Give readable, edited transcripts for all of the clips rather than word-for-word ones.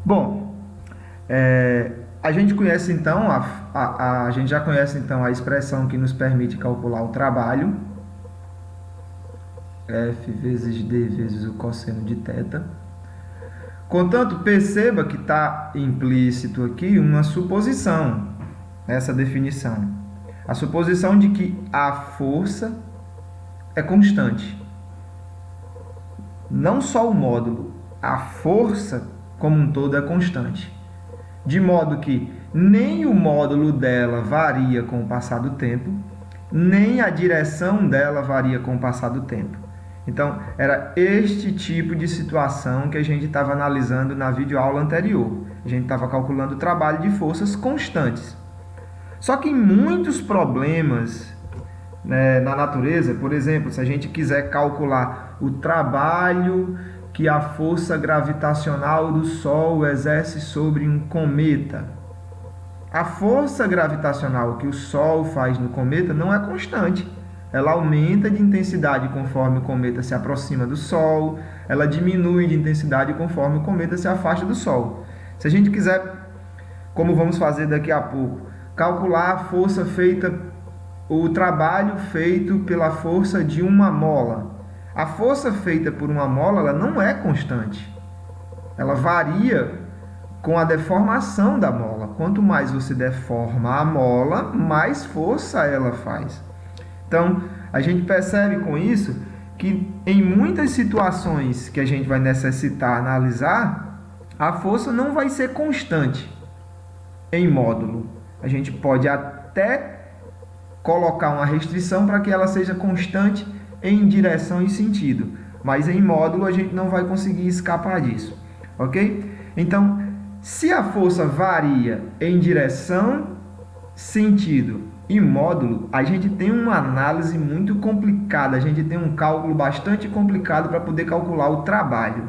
Bom, a gente conhece então, a gente já conhece então a expressão que nos permite calcular o trabalho, F vezes D vezes o cosseno de θ. Contanto, perceba que está implícito aqui uma suposição nessa definição. A suposição de que a força é constante. Não só o módulo, a força como um todo é constante. De modo que nem o módulo dela varia com o passar do tempo, nem a direção dela varia com o passar do tempo. Então, era este tipo de situação que a gente estava analisando na videoaula anterior. A gente estava calculando o trabalho de forças constantes. Só que em muitos problemas, né, na natureza, por exemplo, se a gente quiser calcular o trabalho que a força gravitacional do Sol exerce sobre um cometa, a força gravitacional que o Sol faz no cometa não é constante. Ela aumenta de intensidade conforme o cometa se aproxima do Sol, ela diminui de intensidade conforme o cometa se afasta do Sol. Se a gente quiser, como vamos fazer daqui a pouco, calcular a força feita, o trabalho feito pela força de uma mola. A força feita por uma mola, ela não é constante. Ela varia com a deformação da mola. Quanto mais você deforma a mola, mais força ela faz. Então, a gente percebe com isso que em muitas situações que a gente vai necessitar analisar, a força não vai ser constante em módulo. A gente pode até colocar uma restrição para que ela seja constante em direção e sentido, mas em módulo a gente não vai conseguir escapar disso, ok? Então, se a força varia em direção, sentido e módulo, a gente tem uma análise muito complicada, a gente tem um cálculo bastante complicado para poder calcular o trabalho.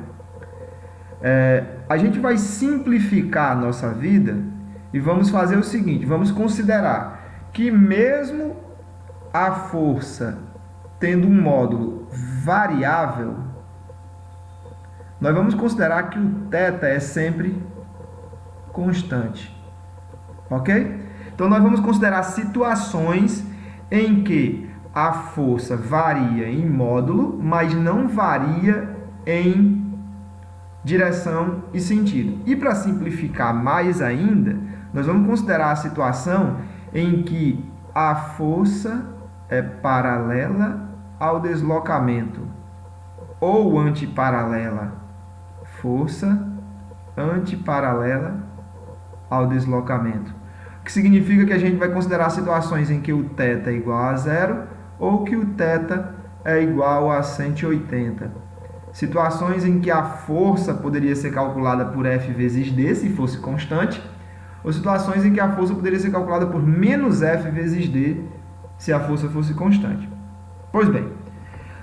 A gente vai simplificar a nossa vida e vamos fazer o seguinte, vamos considerar que mesmo a força tendo um módulo variável, nós vamos considerar que o θ é sempre constante, ok? Então, nós vamos considerar situações em que a força varia em módulo, mas não varia em direção e sentido. E para simplificar mais ainda, nós vamos considerar a situação em que a força é paralela ao deslocamento ou antiparalela. Força antiparalela ao deslocamento. O que significa que a gente vai considerar situações em que o θ é igual a zero ou que o θ é igual a 180. Situações em que a força poderia ser calculada por F vezes D, se fosse constante, ou situações em que a força poderia ser calculada por menos F vezes D, se a força fosse constante. Pois bem,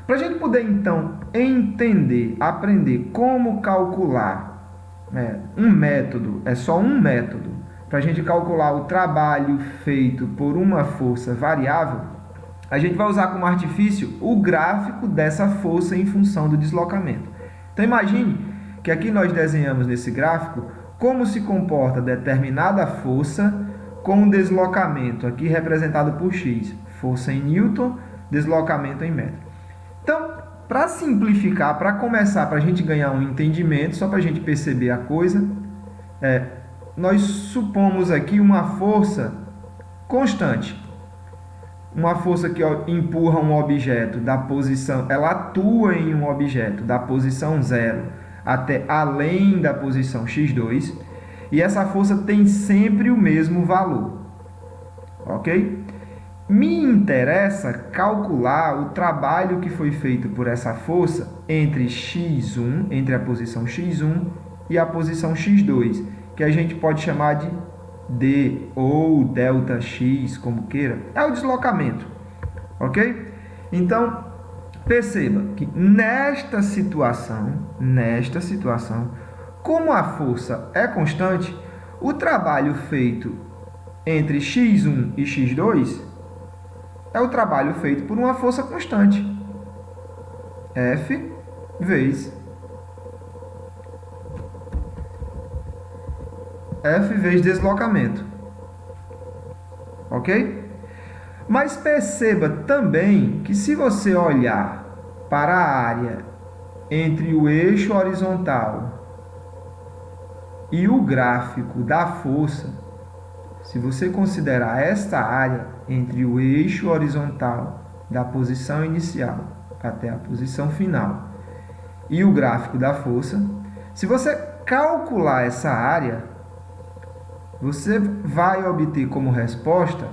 para a gente poder, então, entender, aprender como calcular um método, é só um método, para a gente calcular o trabalho feito por uma força variável, a gente vai usar como artifício o gráfico dessa força em função do deslocamento. Então, imagine que aqui nós desenhamos nesse gráfico como se comporta determinada força com um deslocamento, aqui representado por x, força em Newton, deslocamento em metro. Então, para simplificar, para começar, para a gente ganhar um entendimento, só para a gente perceber a coisa, nós supomos aqui uma força constante. Uma força que empurra um objeto da posição, ela atua em um objeto da posição 0 até além da posição x2, e essa força tem sempre o mesmo valor, ok? Me interessa calcular o trabalho que foi feito por essa força entre x1, entre a posição x1 e a posição x2, que a gente pode chamar de D ou ΔX, como queira, é o deslocamento, ok? Então, perceba que nesta situação, como a força é constante, o trabalho feito entre x1 e x2 é o trabalho feito por uma força constante, F vezes F vezes deslocamento. Ok? Mas perceba também que se você olhar para a área entre o eixo horizontal e o gráfico da força, se você considerar esta área entre o eixo horizontal da posição inicial até a posição final e o gráfico da força, se você calcular essa área, você vai obter como resposta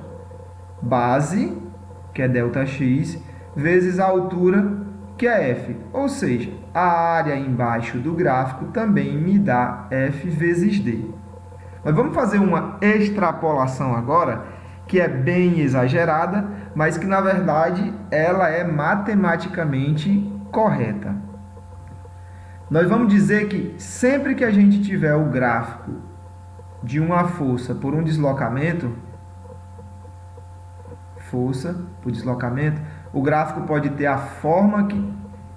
base, que é ΔX, vezes a altura, que é F. Ou seja, a área embaixo do gráfico também me dá F vezes D. Mas vamos fazer uma extrapolação agora, que é bem exagerada, mas que na verdade ela é matematicamente correta. Nós vamos dizer que sempre que a gente tiver o gráfico de uma força por um deslocamento, força por deslocamento, o gráfico pode ter a forma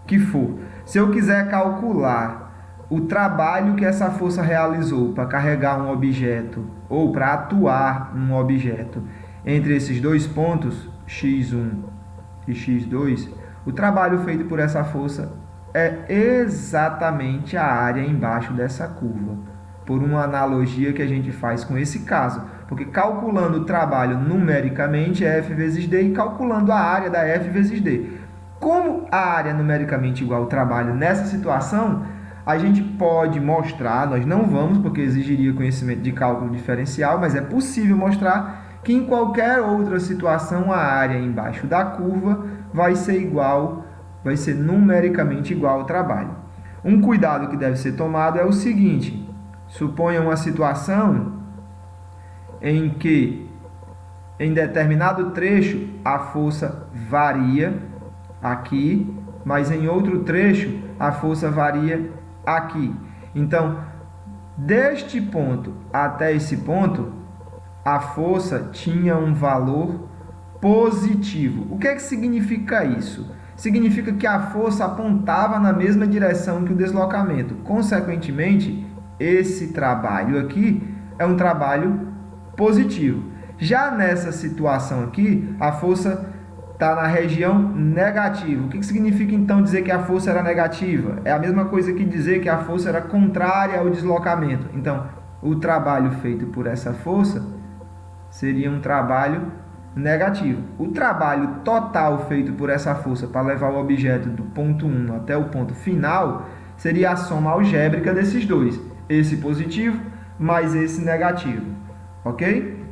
que for. Se eu quiser calcular o trabalho que essa força realizou para carregar um objeto ou para atuar num objeto entre esses dois pontos, x1 e x2, o trabalho feito por essa força é exatamente a área embaixo dessa curva, por uma analogia que a gente faz com esse caso, porque calculando o trabalho numericamente é F vezes D e calculando a área da F vezes D. Como a área é numericamente igual ao trabalho nessa situação, a gente pode mostrar, nós não vamos porque exigiria conhecimento de cálculo diferencial, mas é possível mostrar que em qualquer outra situação a área embaixo da curva vai ser numericamente igual ao trabalho. Um cuidado que deve ser tomado é o seguinte: suponha uma situação em que em determinado trecho a força varia aqui, mas em outro trecho a força varia aqui. Então, deste ponto até esse ponto, a força tinha um valor positivo. O que é que significa isso? Significa que a força apontava na mesma direção que o deslocamento. Consequentemente, esse trabalho aqui é um trabalho positivo. Já nessa situação aqui, a força está na região negativa. O que significa então dizer que a força era negativa? É a mesma coisa que dizer que a força era contrária ao deslocamento. Então, o trabalho feito por essa força seria um trabalho negativo. O trabalho total feito por essa força para levar o objeto do ponto 1 até o ponto final seria a soma algébrica desses dois. Esse positivo mais esse negativo. Ok?